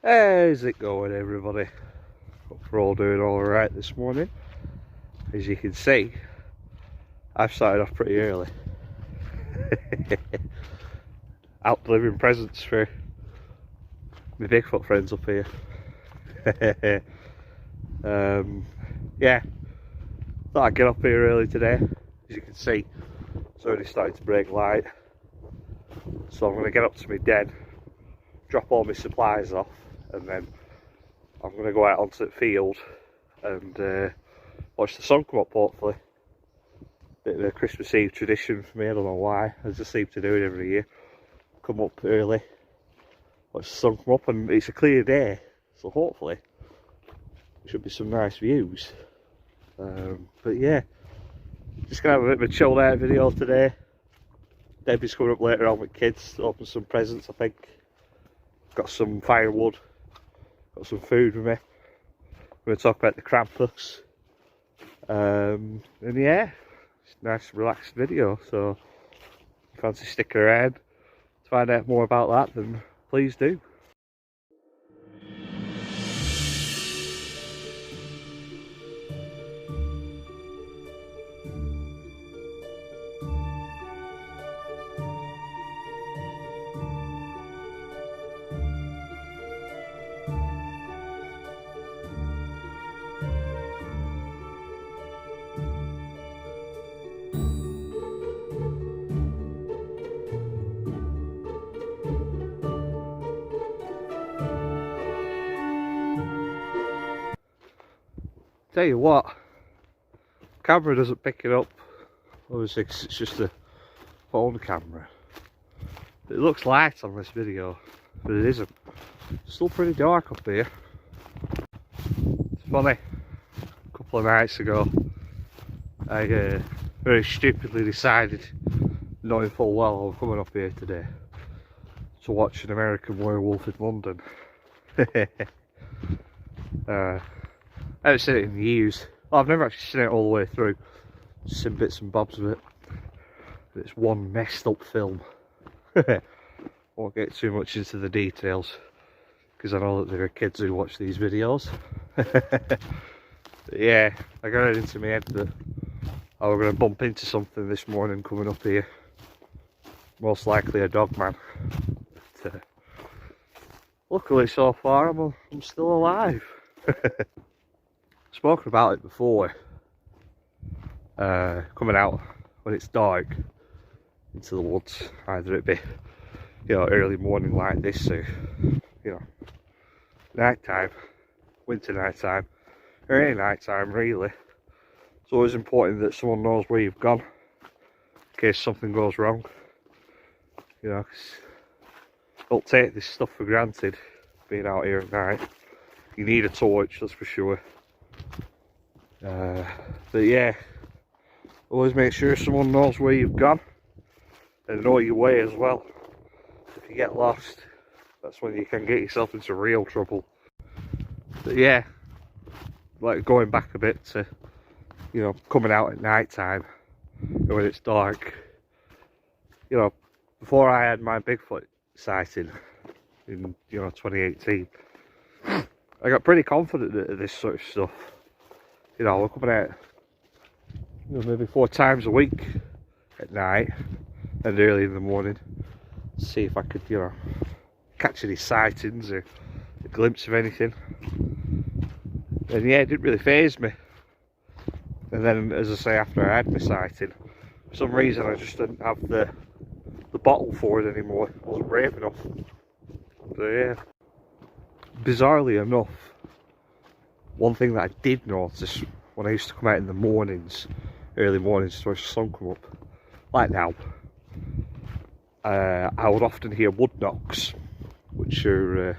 How's it going, everybody? Hope we're all doing alright this morning. As you can see, I've started off pretty early. Out delivering presents for my Bigfoot friends up here. Yeah, thought I'd get up here early today. As you can see, it's already starting to break light. So I'm going to get up to my den, drop all my supplies off, and then I'm going to go out onto the field and watch the sun come up, hopefully. Bit of a Christmas Eve tradition for me, I don't know why. I just seem to do it every year. Come up early, watch the sun come up, and it's a clear day, so hopefully there should be some nice views. But yeah, just going to have a bit of a chilled out video today. Debbie's coming up later on with kids to open some presents, I think. Got some firewood, got some food with me. We're going to talk about the Krampus. And yeah, it's a nice relaxed video, so if you fancy sticking around to find out more about that, then please do. Tell you what, camera doesn't pick it up. Obviously it's just a phone camera. It looks light on this video, but it isn't. It's still pretty dark up here. It's funny, a couple of nights ago I very stupidly decided, knowing full well I was coming up here today, to watch An American Werewolf in London. I haven't seen it in years. Well, I've never actually seen it all the way through. Just seen bits and bobs of it. But it's one messed up film. Won't get too much into the details, because I know that there are kids who watch these videos. But yeah, I got it into my head that I was going to bump into something this morning coming up here. Most likely a dog man. But, luckily so far I'm still alive. Spoken about it before, coming out when it's dark into the woods, either it be, early morning like this, or, night time, winter night time, or any night time really. It's always important that someone knows where you've gone, in case something goes wrong, 'cause don't take this stuff for granted, being out here at night. You need a torch, that's for sure. But yeah, always make sure someone knows where you've gone and know your way as well. If you get lost, that's when you can get yourself into real trouble. But yeah, like going back a bit to, coming out at night time when it's dark. Before I had my Bigfoot sighting in 2018, I got pretty confident at this sort of stuff. We're coming out maybe 4 times a week at night and early in the morning to see if I could, catch any sightings or a glimpse of anything. And yeah, it didn't really faze me. And then, as I say, after I had my sighting, for some reason I just didn't have the bottle for it anymore. It wasn't brave enough. So yeah, bizarrely enough, one thing that I did notice when I used to come out in the mornings, early mornings to watch the sun come up, like now, I would often hear wood knocks, which are,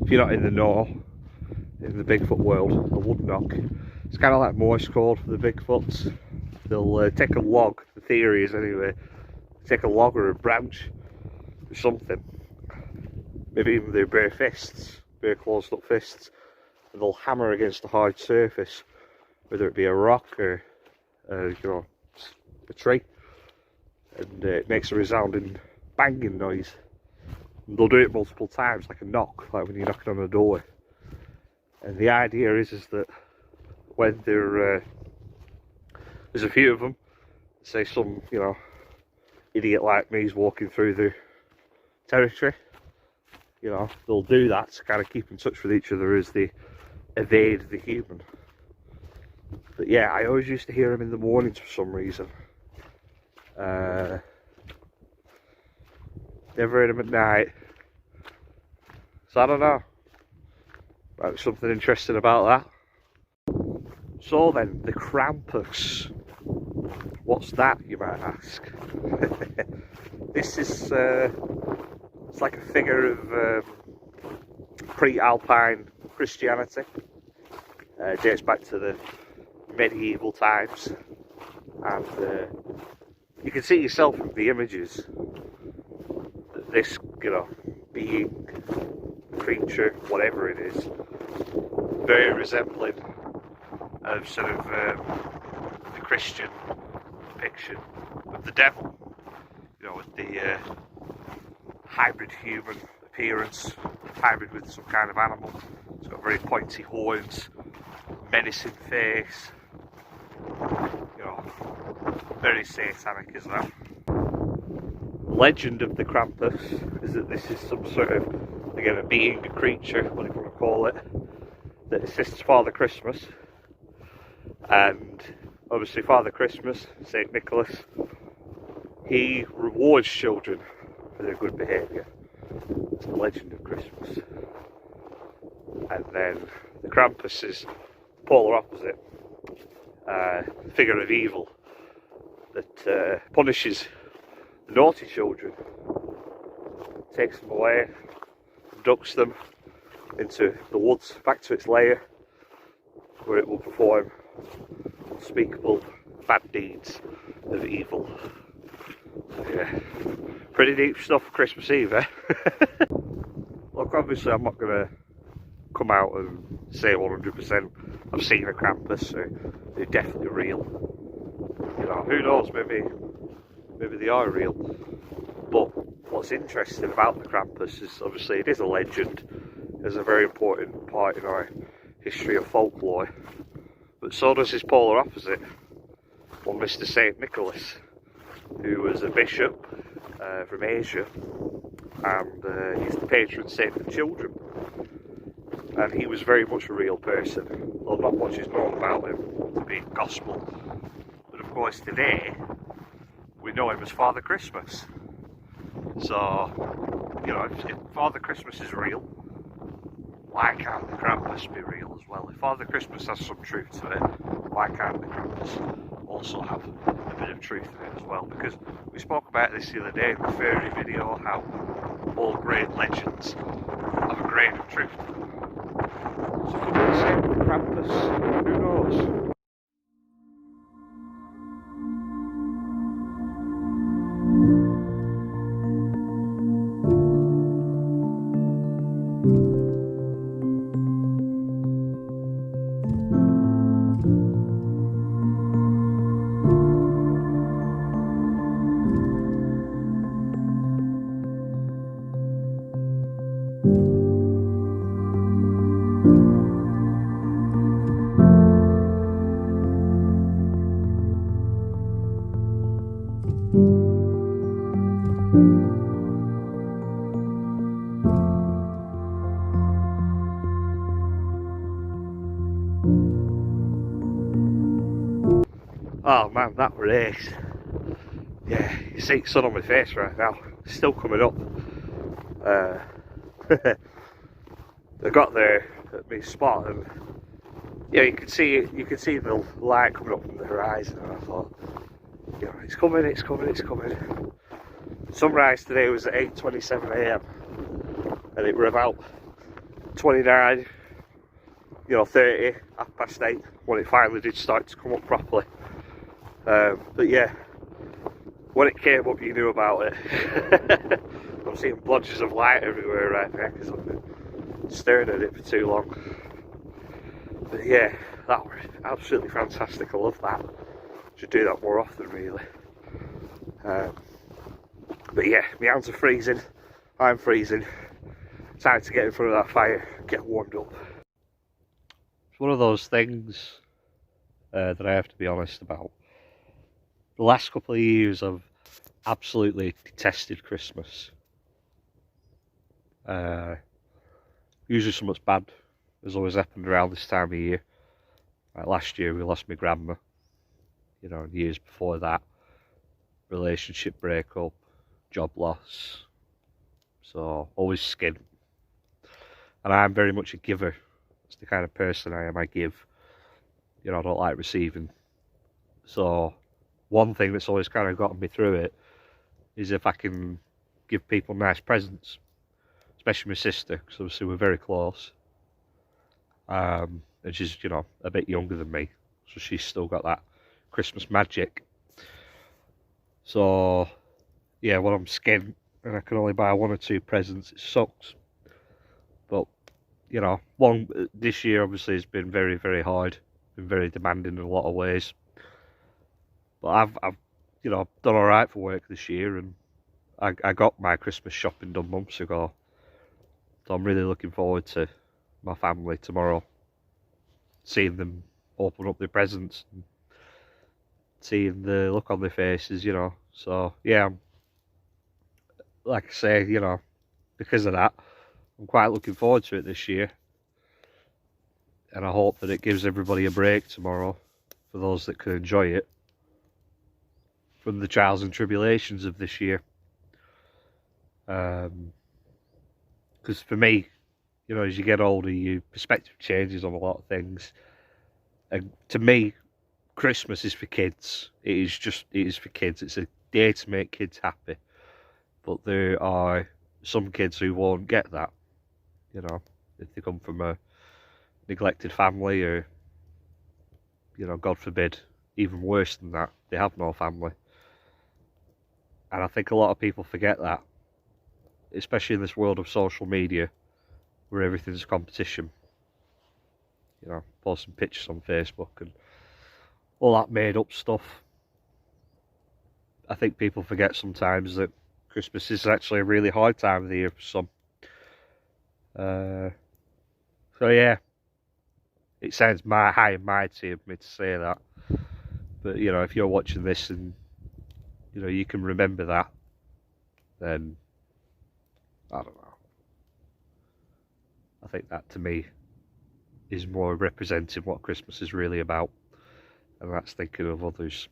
if you're not in the know, in the Bigfoot world, a wood knock. It's kind of like Morse code for the Bigfoots. They'll take a log, the theory is anyway, take a log or a branch or something, maybe even their bare fists, bare closed up fists, and they'll hammer against a hard surface, whether it be a rock or you know, a tree, and it makes a resounding banging noise. And they'll do it multiple times, like a knock, like when you're knocking on a door. And the idea is that when there's a few of them, say some, you know, idiot like me is walking through the territory, you know, they'll do that to kind of keep in touch with each other as they evade the human. But yeah, I always used to hear them in the mornings for some reason. Never heard them at night. So I don't know. Might be something interesting about that. So then, the Krampus. What's that, you might ask? This is it's like a figure of pre-Alpine Christianity. Dates back to the medieval times, and you can see yourself from the images that this, you know, being, creature, whatever it is, very resembling of sort of the Christian depiction of the devil, you know, with the hybrid human appearance, hybrid with some kind of animal. It's got very pointy horns, menacing face, you know, very satanic as well. The legend of the Krampus is that this is some sort of, again, a being, a creature, whatever you want to call it, that assists Father Christmas. And obviously Father Christmas, St. Nicholas, he rewards children for their good behaviour. It's the legend of Christmas. And then the Krampus is the polar opposite, figure of evil that punishes the naughty children, takes them away, abducts them into the woods, back to its lair, where it will perform unspeakable bad deeds of evil. So yeah, pretty deep stuff for Christmas Eve, eh? Look, obviously I'm not going to come out and say 100% I've seen a Krampus, so they're definitely real. You know, who knows, maybe they are real. But what's interesting about the Krampus is obviously it is a legend. It's a very important part in our history of folklore. But so does his polar opposite, one Mr. St. Nicholas, who was a bishop from Asia, and he's the patron saint of children. And he was very much a real person, though not much is known about him to be gospel. But of course today, we know him as Father Christmas. So, you know, if Father Christmas is real, why can't the Krampus be real as well? If Father Christmas has some truth to it, why can't the Krampus also have a bit of truth in it as well? Because we spoke about this the other day in the fairy video, how all great legends have a grain of truth to them. So could be the same with the Krampus, who knows? Oh man, that race. Yeah, you see the sun on my face right now. It's still coming up. I got there at my spot and yeah, you could see the light coming up from the horizon, and I thought, you know, it's coming, it's coming, it's coming. Sunrise today was at 8:27 AM and it were about 29 you know, 30, 8:30, when it finally did start to come up properly. But yeah, when it came up, you knew about it. I'm seeing blotches of light everywhere right now because I've been staring at it for too long. But yeah, that was absolutely fantastic. I love that. Should do that more often, really. But yeah, my hands are freezing. I'm freezing. Time to get in front of that fire, get warmed up. It's one of those things that I have to be honest about. The last couple of years, I've absolutely detested Christmas. Usually something bad has always happened around this time of year. Like last year we lost my grandma, you know, and years before that, relationship breakup, job loss, so always skint. And I'm very much a giver. That's the kind of person I am. I give, you know, I don't like receiving. So one thing that's always kind of gotten me through it is if I can give people nice presents, especially my sister, because obviously we're very close. And she's, you know, a bit younger than me, so she's still got that Christmas magic. So yeah, when I'm skint and I can only buy 1 or 2 presents, it sucks. But you know, this year obviously has been very, very hard, been very demanding in a lot of ways. But I've you know, done all right for work this year, and I got my Christmas shopping done months ago. So I'm really looking forward to my family tomorrow, seeing them open up their presents and seeing the look on their faces, you know. So yeah, like I say, you know, because of that, I'm quite looking forward to it this year. And I hope that it gives everybody a break tomorrow, for those that can enjoy it, from the trials and tribulations of this year. Because for me, you know, as you get older, your perspective changes on a lot of things. And to me, Christmas is for kids. It is for kids. It's a day to make kids happy. But there are some kids who won't get that, you know, if they come from a neglected family, or, you know, God forbid, even worse than that, they have no family. And I think a lot of people forget that, especially in this world of social media, where everything's competition. You know, posting pictures on Facebook and all that made up stuff. I think people forget sometimes that Christmas is actually a really hard time of the year for some. So yeah, it sounds high and mighty of me to say that, but you know, if you're watching this and you know you can remember that, then I don't know. I think that to me is more representing what Christmas is really about, and that's thinking of others.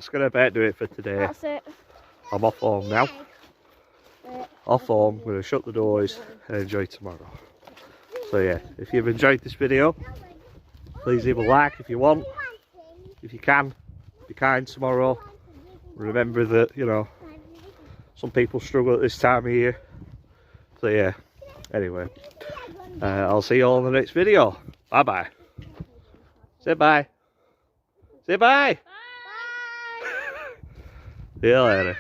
that's going to about do it for today. That's it. I'm off home now. Off home, I'm going to shut the doors and enjoy tomorrow. So yeah, if you've enjoyed this video, please leave a like if you want. If you can, be kind tomorrow. Remember that, you know, some people struggle at this time of year. So yeah, anyway, I'll see you all in the next video. Bye bye. Say bye. Say bye. Bye. See you later.